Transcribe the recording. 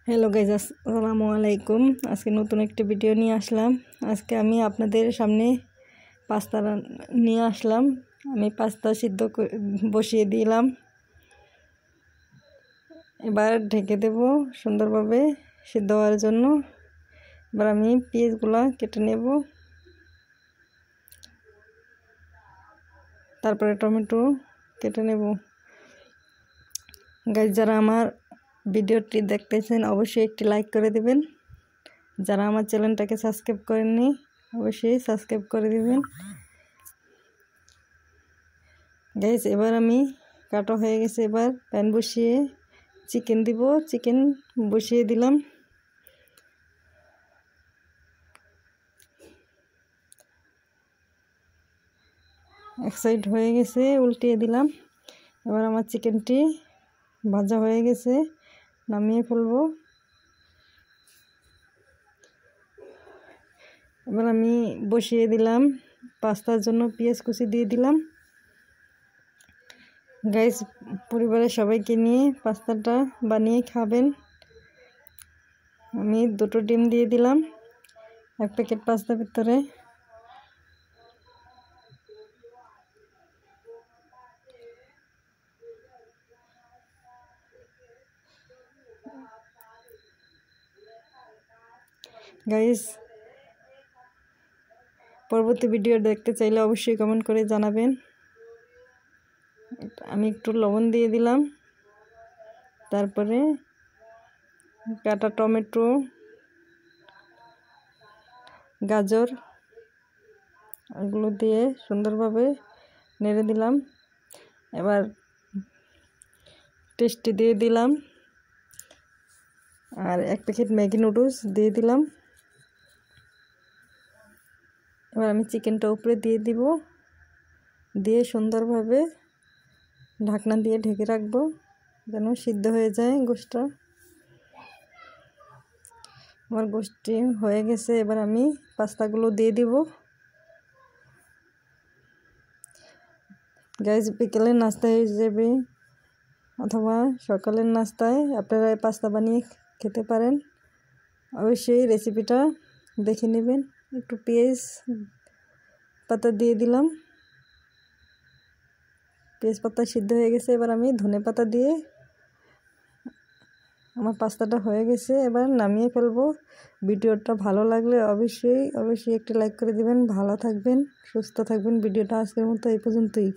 Hello guys, আসসালামু আলাইকুম। আজকে নতুন একটা ভিডিও নিয়ে আসলাম। আজকে আমি আপনাদের সামনে পাস্তা নিয়ে আসলাম। আমি পাস্তা সিদ্ধ বসিয়ে দিলাম। এবার ঢেকে দেব সুন্দরভাবে সিদ্ধ হওয়ার জন্য। এবার আমি পেঁয়াজগুলো কেটে নেব, তারপরে টমেটো কেটে নেব। গাইজ, যারা আমার ভিডিওটি দেখতেছেন অবশ্যই একটি লাইক করে দিবেন। যারা আমার চ্যানেলটাকে সাবস্ক্রাইব করেননি অবশ্যই সাবস্ক্রাইব করে দিবেন। গাইজ, এবার আমি কাটা হয়ে গেছে। এবার প্যান বসিয়ে চিকেন দিব। চিকেন বসিয়ে দিলাম। এক সাইড হয়ে গেছে, উল্টিয়ে দিলাম। এবার আমার চিকেনটি ভাজা হয়ে গেছে, নামিয়ে ফেলবো। এবার আমি বসিয়ে দিলাম পাস্তার জন্য পেঁয়াজ কুচি দিয়ে দিলাম। গাইস, পরিবারের সবাইকে নিয়ে পাস্তাটা বানিয়ে খাবেন। আমি 2টো ডিম দিয়ে দিলাম এক প্যাকেট পাস্তার ভিতরে। গাইস, পরবর্তী ভিডিও দেখতে চাইলে অবশ্যই কমেন্ট করে জানাবেন। আমি একটু লবণ দিয়ে দিলাম, তারপরে কাটা টমেটো, গাজর এগুলো দিয়ে সুন্দরভাবে নেড়ে দিলাম। এবার টেস্টি দিয়ে দিলাম আর 1 প্যাকেট ম্যাগি নুডলস দিয়ে দিলাম। এবার আমি চিকেনটা উপরে দিয়ে দিব, দিয়ে সুন্দরভাবে ঢাকনা দিয়ে ঢেকে রাখবো যেন সিদ্ধ হয়ে যায় গোশতটা। আমার গোশতটি হয়ে গেছে। এবার আমি পাস্তাগুলো দিয়ে দিব। গাইজ, বিকেলের নাস্তায় হিসেবে অথবা সকালের নাস্তায় আপনারা এই পাস্তা বানিয়ে খেতে পারেন। অবশ্যই রেসিপিটা দেখে নেবেন। একটু পেঁয়াজ পাতা দিয়ে দিলাম। পেঁয়াজ পাতা সিদ্ধ হয়ে গেছে। এবার আমি ধনেপাতা দিয়ে, আমার পাস্তাটা হয়ে গেছে, এবার নামিয়ে ফেলবো। ভিডিওটা ভালো লাগলে অবশ্যই একটি লাইক করে দিবেন। ভালো থাকবেন, সুস্থ থাকবেন। ভিডিওটা আজকের মতো এই পর্যন্তই।